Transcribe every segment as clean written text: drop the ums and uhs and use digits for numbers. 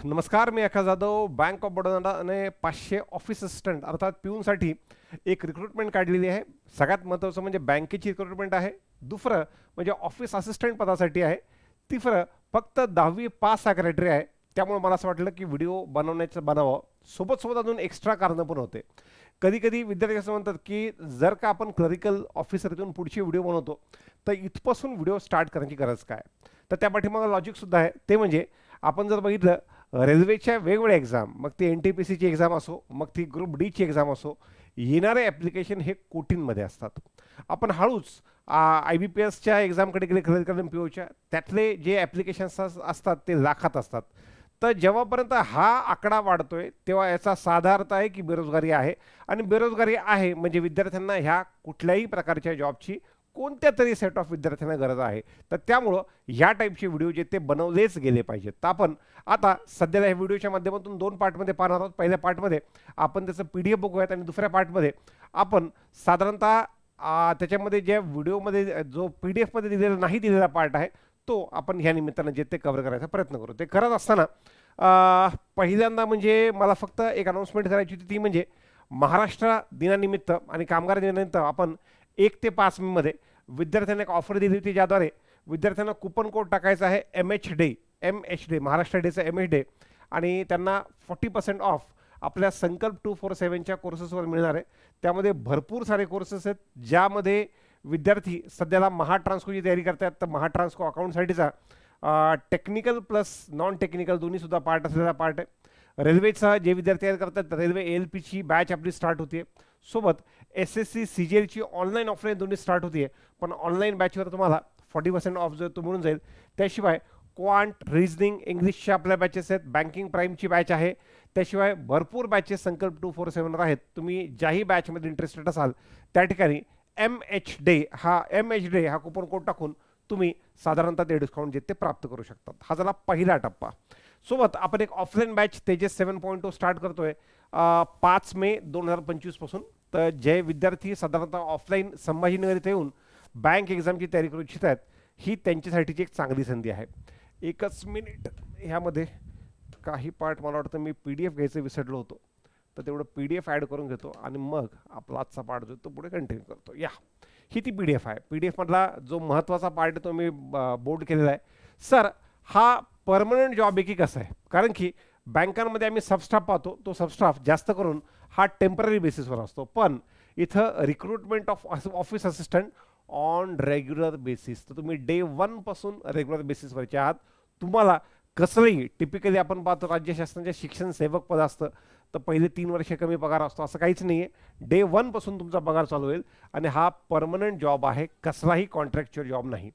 नमस्कार, मी आकाश Jadhav. Bank of बडोदाने 500 office assistant अर्थात पिऊनसाठी एक रिक्रुटमेंट काढलेली आहे. सगळ्यात महत्त्वाचं म्हणजे बँकेची रिक्रुटमेंट आहे. दुसरं म्हणजे ऑफिस असिस्टंट पदासाठी आहे. तिसरं फक्त 10वी पास हा क्रायटेरिया आहे. त्यामुळे मला असं वाटलं की व्हिडिओ बनावावं. सोबत अजून एक्स्ट्रा कारणं पण होते. कधी कधी विद्यार्थी असं म्हणतात की जर का आपण क्लरिकल ऑफिसर इथून पुढची व्हिडिओ बनवतो तर इथपासून व्हिडिओ स्टार्ट करण्याची गरज काय. तर त्या पाठीमागं लॉजिकसुद्धा आहे. ते म्हणजे आपण जर बघितलं रेल्वेच्या वेगवेगळ्या एक्झाम, मग ती NTPCची एक्झाम असो, मग ती ग्रुप डीची एक्झाम असो, येणारे ॲप्लिकेशन हे कोटींमध्ये असतात. आपण हळूच IBPSच्या एक्झामकडे गेले, क्लरिकल POच्या त्यातले जे ॲप्लिकेशन्स असतात ते लाखात असतात. तर जेव्हापर्यंत हा आकडा वाढतोय तेव्हा याचा साधा अर्थ आहे की बेरोजगारी आहे. आणि बेरोजगारी आहे म्हणजे विद्यार्थ्यांना ह्या कुठल्याही प्रकारच्या जॉबची कोणत्या तरी सेट ऑफ विद्यार्थ्यांना गरज आहे. तर त्यामुळं ह्या टाईपचे व्हिडिओ जे ते बनवलेच गेले पाहिजेत. तर आपण आता सध्याला ह्या व्हिडिओच्या माध्यमातून 2 पार्टमध्ये पाहणार आहोत. पहिल्या पार्टमध्ये आपण त्याचं PDF बघूयात आणि दुसऱ्या पार्टमध्ये आपण साधारणतः त्याच्यामध्ये ज्या व्हिडिओमध्ये जो PDFमध्ये दिलेला नाही दिलेला पार्ट आहे तो आपण ह्या निमित्तानं जे ते कव्हर करायचा प्रयत्न करू. ते करत असताना पहिल्यांदा म्हणजे मला फक्त एक अनाउन्समेंट करायची होती. ती म्हणजे महाराष्ट्र दिनानिमित्त आणि कामगार दिनानिमित्त आपण 1 ते 5 मेमध्ये विद्यार्थ्यांना एक ऑफर दिली होती, ज्याद्वारे विद्यार्थ्यांना कुपन कोड टाकायचा आहे MH डे, महाराष्ट्र डेचा MH डे, आणि त्यांना 40% ऑफ आपल्या संकल्प 247च्या कोर्सेसवर मिळणार आहे. त्यामध्ये भरपूर सारे कोर्सेस आहेत, ज्यामध्ये विद्यार्थी सध्याला महाट्रान्सकोची तयारी करतात. तर महाट्रान्सको अकाउंटसाठीचा टेक्निकल प्लस नॉन टेक्निकल दोन्हीसुद्धा पार्ट असलेला पार्ट आहे. रेल्वेचा जे विद्यार्थी तयार करतात रेल्वे ALPची बॅच आपली स्टार्ट होते. सोबत SSC CGLची ऑनलाईन ऑफलाईन दोन्ही स्टार्ट होते. पण ऑनलाईन बॅचवर तुम्हाला 40% ऑफ जो तो मिळून जाईल. त्याशिवाय क्वांट, रिझनिंग, इंग्लिशच्या आपल्या बॅचेस आहेत. बँकिंग प्राईमची बॅच आहे. त्याशिवाय भरपूर बॅचेस संकल्प 247वर आहेत. तुम्ही ज्याही बॅचमध्ये इंटरेस्टेड असाल त्या ठिकाणी MH डे हा कुपन कोड टाकून तुम्ही साधारणतः ते डिस्काउंट जे ते प्राप्त करू शकतात. हा झाला पहिला टप्पा. सोबत आपण एक ऑफलाईन बॅच तेजस 7.0 स्टार्ट करतोय 5 मे 2025 पासून. तर जे विद्यार्थी साधारणतः ऑफलाईन संभाजीनगर इथे येऊन बँक एक्झामची तयारी करू इच्छित आहेत, ही त्यांच्यासाठीची एक चांगली संधी आहे. एकच मिनिट, ह्यामध्ये काही पार्ट मला वाटतं मी PDF घ्यायचं विसरलो होतो, तर तेवढं PDF ॲड करून घेतो आणि मग आपला आजचा पार्ट जो तो पुढे कंटिन्यू करतो. ही ती PDF आहे. PDF मधला जो महत्त्वाचा पार्ट तो मी बोर्ड केलेला आहे. सर, हा परमनंट जॉब आहे की कसं आहे? कारण की बँकांमध्ये आम्ही सबस्टाफ पाहतो, तो सबस्टाफ जास्त करून हा टेम्पररी बेसिसवर असतो. पण इथं recruitment of office assistant on regular basis. तर तुम्ही डे 1 पासून रेग्युलर बेसिसवरचे आहात. तुम्हाला कसलंही टिपिकली आपण पाहतो राज्य शासनाचे शिक्षण सेवक पद असतं तर पहिले 3 वर्ष कमी पगार असतो, असं काहीच नाही आहे. डे 1 पासून तुमचा पगार चालू होईल आणि हा परमनंट जॉब आहे, कसलाही कॉन्ट्रॅक्च्युअल जॉब नाही.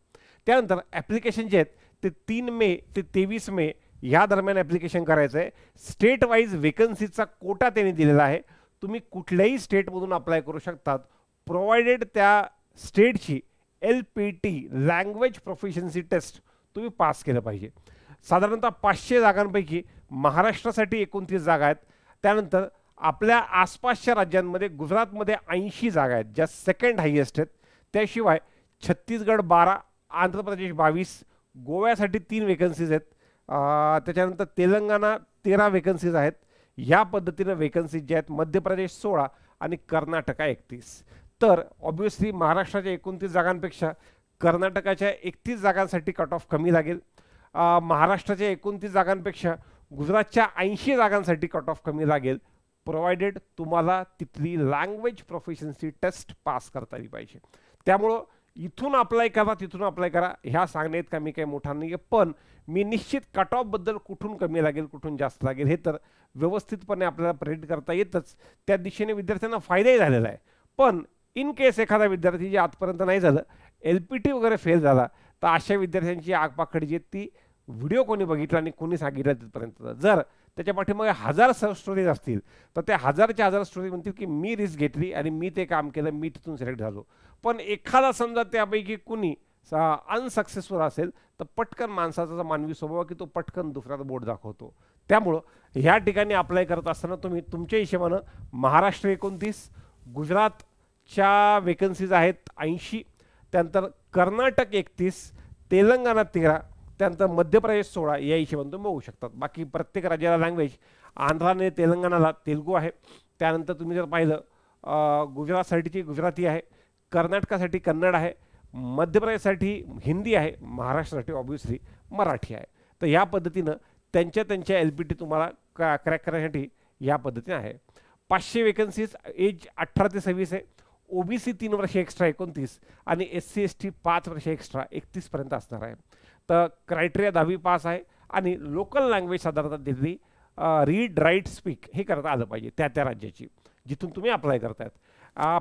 त्यानंतर ॲप्लिकेशन जे आहेत ते 3 मे ते 23 मे या दरम्यान ॲप्लिकेशन करायचं आहे. स्टेट वाईज वेकन्सीचा कोटा त्यांनी दिलेला आहे. तुम्ही कुठल्याही स्टेटमधून अप्लाय करू शकतात, प्रोव्हाइडेड त्या स्टेटची LPT लँग्वेज प्रोफिशियन्सी टेस्ट तुम्ही पास केलं पाहिजे. साधारणतः 500 जागांपैकी महाराष्ट्रासाठी 29 जागा आहेत. त्यानंतर आपल्या आसपासच्या राज्यांमध्ये गुजरातमध्ये 80 जागा आहेत, ज्या सेकंड हायेस्ट आहेत. त्याशिवाय छत्तीसगड 12, आंध्र प्रदेश 22, गोव्यासाठी 3 वेकन्सीज आहेत. त्याच्यानंतर तेलंगणा 13 वेकन्सीज आहेत. या पद्धतीनं वेकन्सीज ज्या आहेत मध्य प्रदेश 16 आणि कर्नाटका 31. तर ऑब्व्हियसली महाराष्ट्राच्या 29 जागांपेक्षा कर्नाटकाच्या 31 जागांसाठी कट ऑफ कमी लागेल. महाराष्ट्राच्या 29 जागांपेक्षा गुजरातच्या 80 जागांसाठी कट ऑफ कमी लागेल, प्रोव्हाइडेड तुम्हाला तिथली लँग्वेज प्रोफिशियन्सी टेस्ट पास करता आली पाहिजे. त्यामुळं इथून अप्लाय करा, तिथून अप्लाय करा, ह्या सांगण्यात का मी काही मोठा नाही आहे. पण मी निश्चित कट ऑफबद्दल कुठून कमी लागेल कुठून जास्त लागेल हे तर व्यवस्थितपणे आपल्याला प्रेडिक्ट करता येतच. त्या दिशेने विद्यार्थ्यांना फायदाही झालेला आहे. पण इन केस एखादा विद्यार्थी जे आजपर्यंत नाही झालं, LPT वगैरे फेल झाला, तर अशा विद्यार्थ्यांची आगपाखड जी ती व्हिडिओ कोणी बघितला आणि कोणी सांगितलं तिथपर्यंत. जर त्याच्या पाठीमागे 1000 स्टोरीज असतील तर त्या 1000च्या 1000 स्टोरी म्हणतील की मी रिस्क घेतली आणि मी ते काम केलं, मी तिथून सिलेक्ट झालो. पण एखादा समजा त्यापैकी कुणी अनसक्सेसफुल असेल तर पटकन माणसाचा मानवी स्वभाव की तो पटकन दुसऱ्याला बोट दाखवतो. त्यामुळं ह्या ठिकाणी अप्लाय करत असताना तुम्ही तुमच्या हिशोबानं महाराष्ट्र 29, गुजरातच्या वेकन्सीज आहेत 80, त्यानंतर कर्नाटक 31, तेलंगणा 13, त्यानंतर मध्य प्रदेश 16 या हिशोबाने तुम्ही बघू शकतात. बाकी प्रत्येक राज्याला लँग्वेज, आंध्राने तेलंगणाला तेलुगू आहे. त्यानंतर तुम्ही जर पाहिलं गुजरातसाठीची गुजराती आहे, कर्नाटकासाठी कन्नड आहे, मध्य प्रदेशसाठी हिंदी आहे, महाराष्ट्रासाठी ऑब्व्हियसली मराठी आहे. तर या पद्धतीनं त्यांच्या LPT तुम्हाला क्रॅक करण्यासाठी या पद्धतीने आहे. 500 वेकन्सीज, एज 18 ते 26 आहे. OBC 3 वर्ष एक्स्ट्रा 29 आणि SC ST 5 वर्ष एक्स्ट्रा 31 पर्यंत असणार आहे. तर क्रायटेरिया 10वी पास आहे आणि लोकल लँग्वेज साधारणतः दिल्ली रीड राईट स्पीक हे करता आलं पाहिजे त्या राज्याची जिथून तुम्ही अप्लाय करतायत.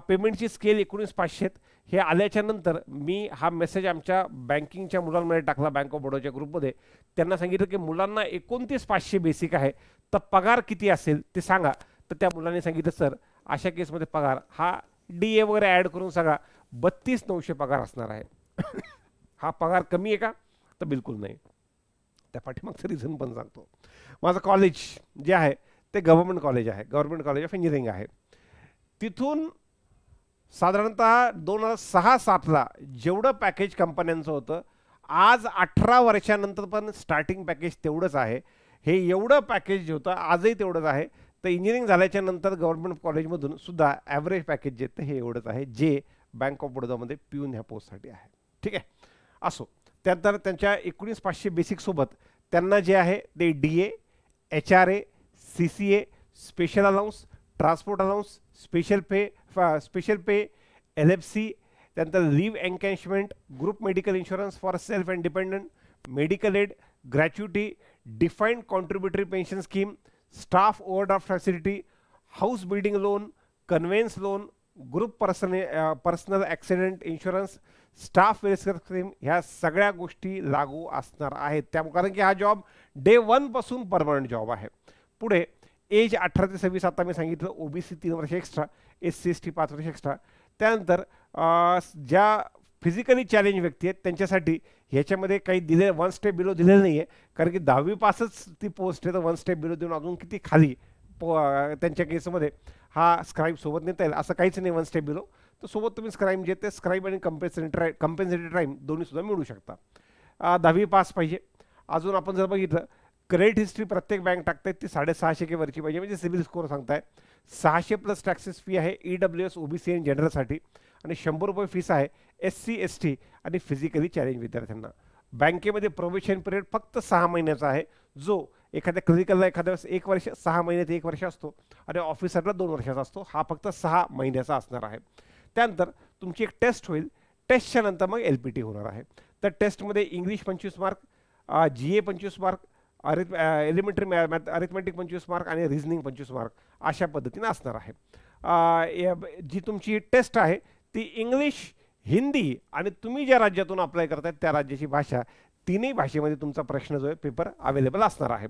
पेमेंटची स्केल 19,500 हे आल्याच्या नंतर मी हा मेसेज आमच्या बँकिंगच्या मुलांमध्ये टाकला, बँक ऑफ बडोदाच्या ग्रुपमध्ये. त्यांना सांगितलं की मुलांना 29,500 बेसिक आहे, तर पगार किती असेल ते सांगा. तर त्या मुलांनी सांगितलं सर अशा केसमध्ये पगार हा DA वगैरे ॲड करून सगळा 32,900 पगार असणार आहे. हा पगार कमी आहे का? तर बिलकुल नाही. त्या पाठीमागचं रिझन पण सांगतो. माझं कॉलेज जे आहे ते गव्हर्नमेंट कॉलेज आहे, गव्हर्नमेंट कॉलेज ऑफ इंजिनिअरिंग आहे. तिथून साधारणतः 2006-07ला जेवढं पॅकेज कंपन्यांचं होतं, आज 18 वर्षानंतर पण स्टार्टिंग पॅकेज तेवढंच आहे. हे एवढं पॅकेज जे होतं आजही तेवढंच आहे. तर इंजिनिअरिंग झाल्याच्या नंतर गव्हर्नमेंट कॉलेजमधून सुद्धा ॲव्हरेज पॅकेज जे हे एवढंच आहे, जे बँक ऑफ बडोदामध्ये पिऊन ह्या पोस्टसाठी आहे. ठीक आहे, असो. त्यानंतर त्यांच्या 19,500 बेसिकसोबत त्यांना जे आहे ते DA, HRA, CCA, special allowance, transport allowance, special pay, LFC, त्यानंतर leave encashment, group medical insurance for self and dependent, medical aid, gratuity, defined contributory pension scheme, staff overdraft facility, house building loan, conveyance loan, group personal accident insurance, staff welfare scheme, ह्या सगळ्या गोष्टी लागू असणार आहेत. कारण की हा job day 1 पासून परमनंट जॉब आहे. पुढे एज 18 ते 26 आता मी सांगितलं, OBC 3 वर्ष एक्स्ट्रा, SC ST 5 वर्ष एक्स्ट्रा. त्यानंतर ज्या फिजिकली चॅलेंज व्यक्ती आहेत त्यांच्यासाठी ह्याच्यामध्ये काही दिले 1 स्टेप बिलो दिलेलं नाही आहे, कारण की 10वी पासच ती पोस्ट आहे. तर 1 स्टेप बिलो देऊन अजून किती खाली त्यांच्या केसमध्ये हा स्क्राईब सोबत नेता येईल असं काहीच नाही. 1 स्टेप बिलो तर सोबत तुम्ही स्क्राईब जे ते स्क्राईब आणि कंपेन्सेटरी टाईम दोन्हीसुद्धा मिळू शकता. 10वी पास पाहिजे. अजून आपण जर बघितलं क्रेडिट हिस्ट्री प्रत्येक बँक टाकतायत ती 650 के वरची पाहिजे, म्हणजे सिबिल स्कोअर सांगताय. 600 प्लस टॅक्सेस फी आहे EWS OBC आणि जनरलसाठी, आणि 100 रुपये फीस आहे SC ST आणि फिजिकली चॅलेंज विद्यार्थ्यांना. बँकेमध्ये प्रोबेशन पिरियड फक्त 6 महिन्याचा आहे, जो एखाद्या क्लिनिकलला एखाद्या वेळेस 1 वर्ष, 6 महिन्यात 1 वर्ष असतो आणि ऑफिसरला 2 वर्षाचा असतो. हा फक्त 6 महिन्याचा असणार आहे. त्यानंतर तुमची एक टेस्ट होईल, टेस्टच्या नंतर मग LPT होणार आहे. तर टेस्टमध्ये English 25 mark, GA 25 mark, elementary math arithmetic 25 mark आणि रिझनिंग 25 मार्क अशा पद्धतीने असणार आहे. जी तुमची टेस्ट आहे ती इंग्लिश, हिंदी आणि तुम्ही ज्या राज्यातून अप्लाय करतायत त्या राज्याची भाषा, तिन्ही भाषेमध्ये तुमचा प्रश्न जो आहे पेपर अवेलेबल असणार आहे.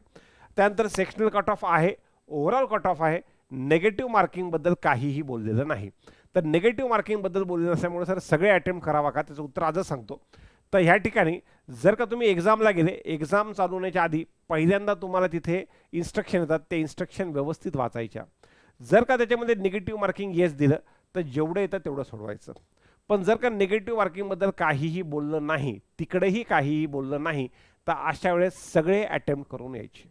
त्यानंतर सेक्शनल कट ऑफ आहे, ओव्हरऑल कट ऑफ आहे. नेगेटिव्ह मार्किंगबद्दल काहीही बोललेलं नाही. तर नेगेटिव्ह मार्किंगबद्दल बोललेलं असल्यामुळे सर सगळे अटेम्प्ट करावा का, त्याचं उत्तर आजच सांगतो. तर ह्या ठिकाणी जर का तुम्ही एक्झामला गेले, एक्झाम चालू होण्याच्या आधी पहिल्यांदा तुम्हाला तिथे इन्स्ट्रक्शन येतात, ते इन्स्ट्रक्शन व्यवस्थित वाचायच्या. जर का त्याच्यामध्ये निगेटिव्ह मार्किंग येस दिलं तर जेवढं येतं तेवढं सोडवायचं. पण जर का निगेटिव्ह मार्किंगबद्दल काहीही बोललं नाही, तिकडेही काहीही बोललं नाही, तर अशा वेळेस सगळे अटेम्प्ट करून यायचे.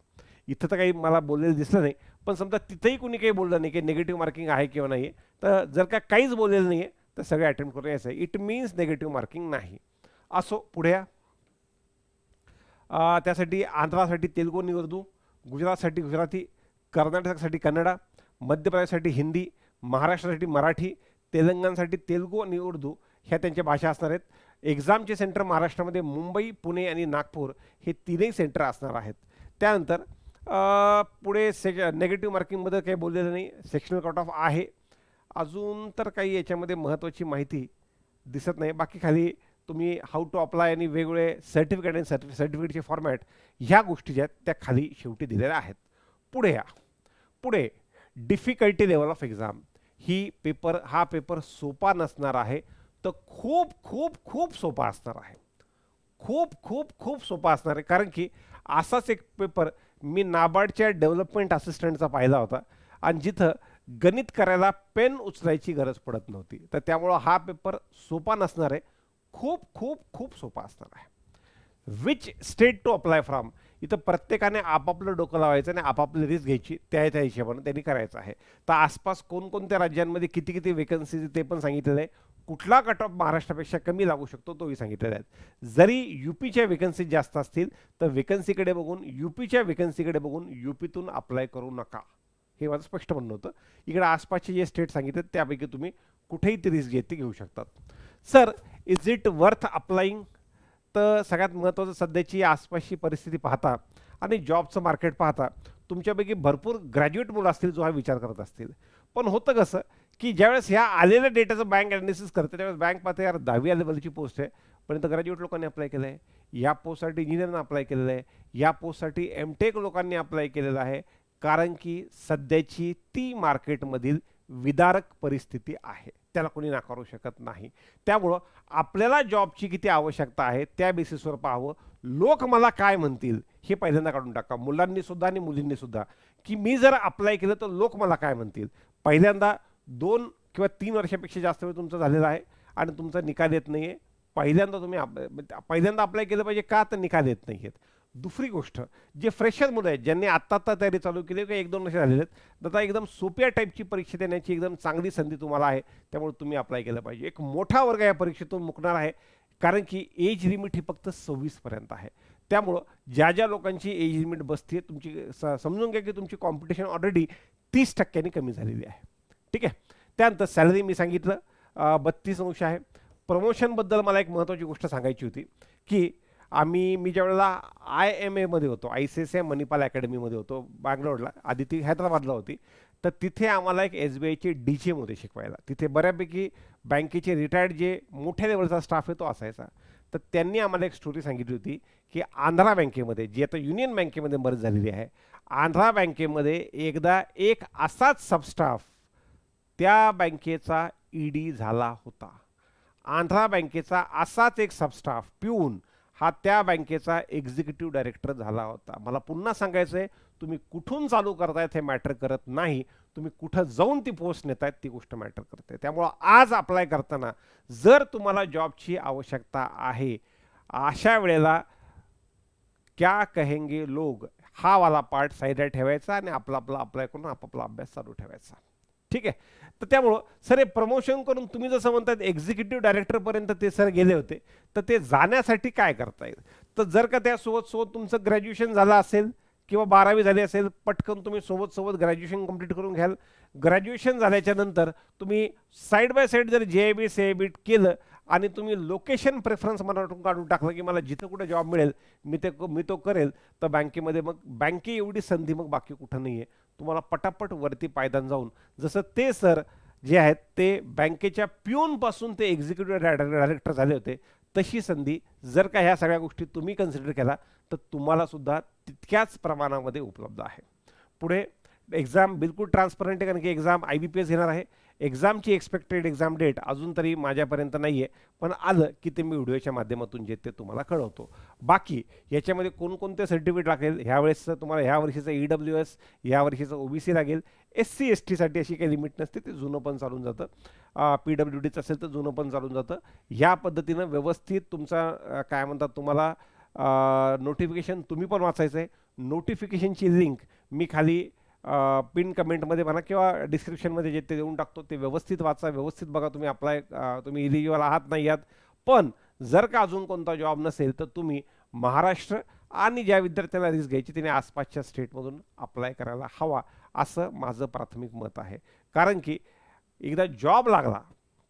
इथं तर काही मला बोललेलं दिसलं नाही, पण समजा तिथंही कुणी काही बोललं नाही की निगेटिव्ह मार्किंग आहे किंवा नाही, तर जर का काहीच बोललेलं नाही आहे तर सगळे अटेम्प्ट करून यायचं. इट मीन्स निगेटिव्ह मार्किंग नाही. असो पुढे या. त्यासाठी आंध्रासाठी तेलुगू आणि उर्दू, गुजरातसाठी गुजराती, कर्नाटकसाठी कन्नडा, मध्य प्रदेशसाठी हिंदी, महाराष्ट्रासाठी मराठी, तेलंगणासाठी तेलुगू आणि उर्दू ह्या त्यांच्या भाषा असणार आहेत. एक्झामचे सेंटर महाराष्ट्रामध्ये मुंबई, पुणे आणि नागपूर हे तीनही सेंटर असणार आहेत. त्यानंतर पुढे नेगेटिव्ह मार्किंगमध्ये काही बोललेलं नाही, सेक्शनल कट ऑफ आहे. अजून तर काही याच्यामध्ये महत्त्वाची माहिती दिसत नाही. बाकी खाली तुम्ही हाऊ टू अप्लाय आणि वेगवेगळे सर्टिफिकेट आणि सर्टिफिकेटचे फॉर्मॅट ह्या गोष्टी ज्या आहेत त्या खाली शेवटी दिलेल्या आहेत. पुढे या. पुढे डिफिकल्टी लेवल ऑफ एक्झाम. हा पेपर सोपा नसणार आहे, तर खूप खूप खूप सोपा असणार आहे. खूप खूप खूप सोपा असणार आहे, कारण की असाच एक पेपर मी नाबार्डच्या डेव्हलपमेंट असिस्टंटचा पाहिला होता आणि जिथं गणित करायला पेन उचलायची गरज पडत नव्हती. तर त्यामुळं हा पेपर सोपा नसणार आहे, खूप खूप खूप सोपा असणार आहे. Which state to apply from. इथं प्रत्येकाने आपापलं डोकं लावायचं आणि आपापली रिस्क घ्यायची, त्या हिशोबाने त्यांनी करायचं आहे. तर आसपास कोणकोणत्या राज्यांमध्ये किती किती वेकन्सीज ते पण सांगितलेलं आहे. कुठला कट ऑफ महाराष्ट्रापेक्षा कमी लागू शकतो तोही सांगितलेला आहे. जरी यूपीच्या वेकन्सी जास्त असतील तर वेकन्सीकडे बघून, यूपीच्या वेकन्सीकडे बघून यूपीतून अप्लाय करू नका, हे माझं स्पष्ट म्हणणं होतं. इकडे आसपासचे जे स्टेट सांगितले त्यापैकी तुम्ही कुठेही ती रिस्क घेते घेऊ शकतात. Sir, is it worth applying? तर सगळ्यात महत्त्वाचं सध्याची आसपासची परिस्थिती पाहता आणि जॉबचं मार्केट पाहता तुमच्यापैकी भरपूर ग्रॅज्युएट मुलं असतील जो हा विचार करत असतील. पण होतं कसं की ज्यावेळेस ह्या आलेल्या डेटाचं बँक ॲनालिसिस करते त्यावेळेस बँक पाहते यार 10वी लेवलची पोस्ट आहे, पण इथं ग्रॅज्युएट लोकांनी अप्लाय केलं आहे, या पोस्टसाठी इंजिनियरनं अप्लाय केलेलं आहे, या पोस्टसाठी एमटेक लोकांनी अप्लाय केलेलं आहे, कारण की सध्याची ती मार्केटमधील विदारक परिस्थिती आहे, त्याला कोणी नाकारू शकत नाही. त्यामुळं आपल्याला जॉबची किती आवश्यकता आहे त्या बेसिसवर पाहावं. लोक मला काय म्हणतील हे पहिल्यांदा काढून टाका, मुलांनी सुद्धा आणि मुलींनी सुद्धा, की मी जर अप्लाय केलं तर लोक मला काय म्हणतील. पहिल्यांदा 2 किंवा 3 वर्षापेक्षा जास्त वेळ तुमचा झालेला आहे आणि तुमचा निकाल येत नाही आहे. पहिल्यांदा तुम्ही पहिल्यांदा अप्लाय केलं पाहिजे का, तर निकाल येत नाही आहेत. दुसरी गोष्ट, जे फ्रेशर मुलं आहेत ज्यांनी आत्ता तयारी चालू केली किंवा 1-2 वर्ष झालेले आहेत, आता एकदम सोप्या टाईपची परीक्षा देण्याची एकदम चांगली संधी तुम्हाला आहे, त्यामुळे तुम्ही अप्लाय केलं पाहिजे. एक मोठा वर्ग या परीक्षेतून मुकणार आहे, कारण की एज लिमिट ही फक्त 26 पर्यंत आहे. त्यामुळं ज्या ज्या लोकांची एज लिमिट बसते तुमची समजून घ्या की तुमची कॉम्पिटिशन ऑलरेडी 30% कमी झालेली आहे. ठीक आहे. त्यानंतर सॅलरी मी सांगितलं 32 आहे. प्रमोशनबद्दल मला एक महत्त्वाची गोष्ट सांगायची होती की मी ज्या वेळेला IMA मध्ये होतो, ICICI मणिपाल अकॅडमीमध्ये होतो बँगलोरला, आधी ती हैदराबादला होती, तर तिथे आम्हाला एक SBIचे DGM होते शिकवायला. तिथे बऱ्यापैकी बँकेचे रिटायर्ड जे मोठ्या लेवलचा स्टाफ आहे तो असायचा. तर त्यांनी आम्हाला एक स्टोरी सांगितली होती की आंध्रा बँकेमध्ये, जी आता युनियन बँकेमध्ये मर्ज झालेली आहे, आंध्रा बँकेमध्ये एकदा एक असाच सबस्टाफ त्या बँकेचा ED झाला होता. आंध्रा बँकेचा असाच एक सबस्टाफ पिऊन हा त्या बँकेचा एक्झिक्युटिव्ह डायरेक्टर झाला होता. मला पुन्हा सांगायचं आहे, तुम्ही कुठून चालू करतायत हे मॅटर करत नाही, तुम्ही कुठं जाऊन ती पोस्ट नेतायत ती गोष्ट मॅटर करते. त्यामुळं आज अप्लाय करताना जर तुम्हाला जॉबची आवश्यकता आहे, अशा वेळेला क्या कहेंगे लोग हा वाला पार्ट साईडला ठेवायचा आणि आपला अप्लाय करून आपापला अभ्यास चालू ठेवायचा. ठीक आहे. तर त्यामुळं सर हे प्रमोशन करून तुम्ही जसं म्हणतात एक्झिक्युटिव्ह डायरेक्टरपर्यंत ते सर गेले होते, तर ते जाण्यासाठी काय करता येईल. तर जर का त्यासोबत तुमचं ग्रॅज्युएशन झालं असेल किंवा 12वी झाली असेल, पटकन तुम्ही सोबत ग्रॅज्युएशन कंप्लीट करून घ्याल. ग्रॅज्युएशन झाल्याच्या नंतर तुम्ही साईड बाय साईड जर JIB CIB केलं आणि तुम्ही लोकेशन प्रेफरन्स मनातून काढून टाकलं की मला जिथं कुठं जॉब मिळेल मी तो करेल, तर बँकेमध्ये मग बँके एवढी संधी मग बाकी कुठं नाही आहे. तुम्हाला पटापट वरती पायदान जाऊन, जसं ते सर जे आहेत ते बँकेच्या पिऊनपासून ते एक्झिक्युटिव्ह डायरेक्टर झाले होते, तशी संधी जर का ह्या सगळ्या गोष्टी तुम्ही कन्सिडर केला तर तुम्हाला सुद्धा तितक्याच प्रमाणामध्ये उपलब्ध आहे. पुढे एक्झाम बिलकुल ट्रान्सपरंट आहे, कारण की एक्झाम IBPS घेणार आहे. एक्झामची एक्सपेक्टेड एक्झाम डेट अजून तरी माझ्यापर्यंत नाही आहे, पण आलं की ते मी व्हिडिओच्या माध्यमातून जे ते तुम्हाला कळवतो. बाकी याच्यामध्ये कोणकोणते सर्टिफिकेट लागेल, ह्यावेळेसचं तुम्हाला ह्या वर्षीचं EWS, ह्या वर्षीचं OBC लागेल. SC ST साठी अशी काही लिमिट नसते, ते जुनं पण चालून जातं. PWDचं असेल तर जुनं पण चालून जातं. ह्या पद्धतीनं व्यवस्थित तुमचा काय म्हणतात तुम्हाला नोटिफिकेशन तुम्ही पण वाचायचं आहे. नोटिफिकेशनची लिंक मी खाली पिन कमेंटमध्ये म्हणा किंवा डिस्क्रिप्शनमध्ये जे ते देऊन टाकतो, ते व्यवस्थित वाचा, व्यवस्थित बघा. तुम्ही तुम्ही इलिजिबल आहात नाही आहात. पण जर का अजून कोणता जॉब नसेल तर तुम्ही महाराष्ट्र आणि ज्या विद्यार्थ्याला रिस्क घ्यायची त्याने आसपासच्या स्टेटमधून अप्लाय करायला हवा, असं माझं प्राथमिक मत आहे. कारण की एकदा जॉब लागला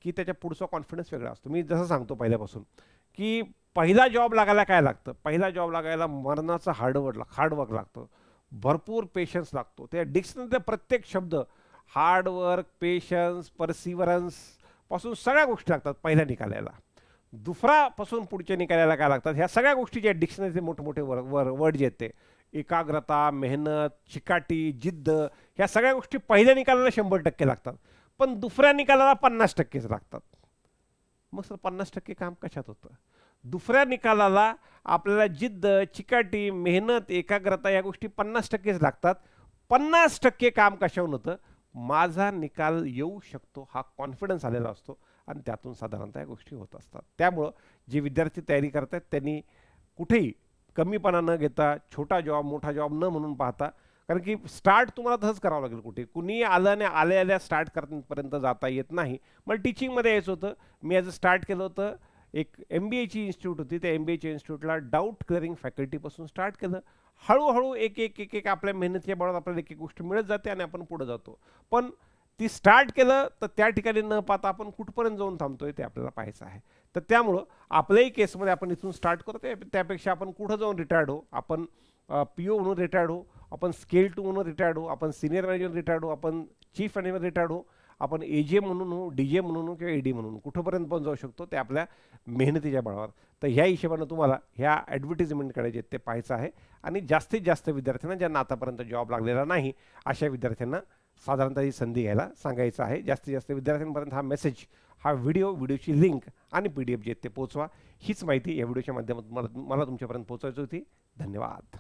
की त्याच्या पुढचा कॉन्फिडन्स वेगळा असतो. मी जसं सांगतो पहिल्यापासून की पहिला जॉब लागायला काय लागतं, पहिला जॉब लागायला मरणाचं हार्डवर्क लागतं, भरपूर पेशन्स लागतो. त्या डिक्शनरीतले प्रत्येक शब्द हार्डवर्क, पेशन्स, परसिव्हरन्स पासून सगळ्या गोष्टी लागतात पहिल्या निकालाला. दुसरापासून पुढच्या निकालाला काय लागतात, ह्या सगळ्या गोष्टी ज्या डिक्शनरीचे मोठमोठे वर्ड जे आहेत ते एकाग्रता, मेहनत, चिकाटी, जिद्द, ह्या सगळ्या गोष्टी पहिल्या निकालाला 100% लागतात, पण दुसऱ्या निकालाला 50%च लागतात. मग सर 50% काम कशात होतं. दुसऱ्या निकालाला आपल्याला जिद्द, चिकाटी, मेहनत, एकाग्रता या गोष्टी 50%च लागतात. 50% काम कशावरून होतं, माझा निकाल येऊ शकतो हा कॉन्फिडन्स आलेला असतो आणि त्यातून साधारणतः या गोष्टी होत असतात. त्यामुळं जे विद्यार्थी तयारी करतात त्यांनी कुठेही कमीपणा न घेता, छोटा जॉब मोठा जॉब न म्हणून पाहता, कारण की स्टार्ट तुम्हाला तसंच करावं लागेल. कुठे कुणी आलं आणि आल्या आल्या स्टार्ट करपर्यंत जाता येत नाही. मला टीचिंगमध्ये यायचं होतं. मी ॲज अ स्टार्ट केलं होतं. एक MBAची इन्स्टिट्यूट होती, त्या MBAच्या इन्स्टिट्यूटला डाऊट क्लिअरिंग फॅकल्टीपासून स्टार्ट केलं. हळूहळू एक एक एक एक आपल्या मेहनतीच्या बळावर आपल्याला एक एक गोष्ट मिळत जाते आणि आपण पुढे जातो. पण ती स्टार्ट केलं तर त्या ठिकाणी न पाहता आपण कुठपर्यंत जाऊन थांबतोय ते आपल्याला पाहायचं आहे. तर त्यामुळं आपल्याही केसमध्ये आपण इथून स्टार्ट करतो, त्यापेक्षा आपण कुठं जाऊन रिटायर्ड हो, आपण PO म्हणून रिटायर्ड हो, आपण स्केल 2 म्हणून रिटायर्ड हो, आपण सिनियर मॅनेजर रिटायर्ड हो, आपण चीफ मॅनेजर रिटायर्ड हो, आपण AJ म्हणून हो, DJ म्हणून हो किंवा AD म्हणून कुठंपर्यंत पण जाऊ शकतो ते आपल्या मेहनतीच्या बळावर. तर ह्या हिशोबानं तुम्हाला ह्या ॲडव्हर्टिजमेंटकडे जे ते पाहायचं आहे आणि जास्तीत जास्त विद्यार्थ्यांना ज्यांना आतापर्यंत जॉब लागलेला नाही अशा विद्यार्थ्यांना साधारणतः ही संधी घ्यायला सांगायचं आहे. जास्तीत जास्त विद्यार्थ्यांपर्यंत हा मेसेज, हा व्हिडिओची लिंक आणि PDF जे ते पोहोचवा. हीच माहिती या व्हिडिओच्या माध्यमातून मला तुमच्यापर्यंत पोहोचवायची होती. धन्यवाद.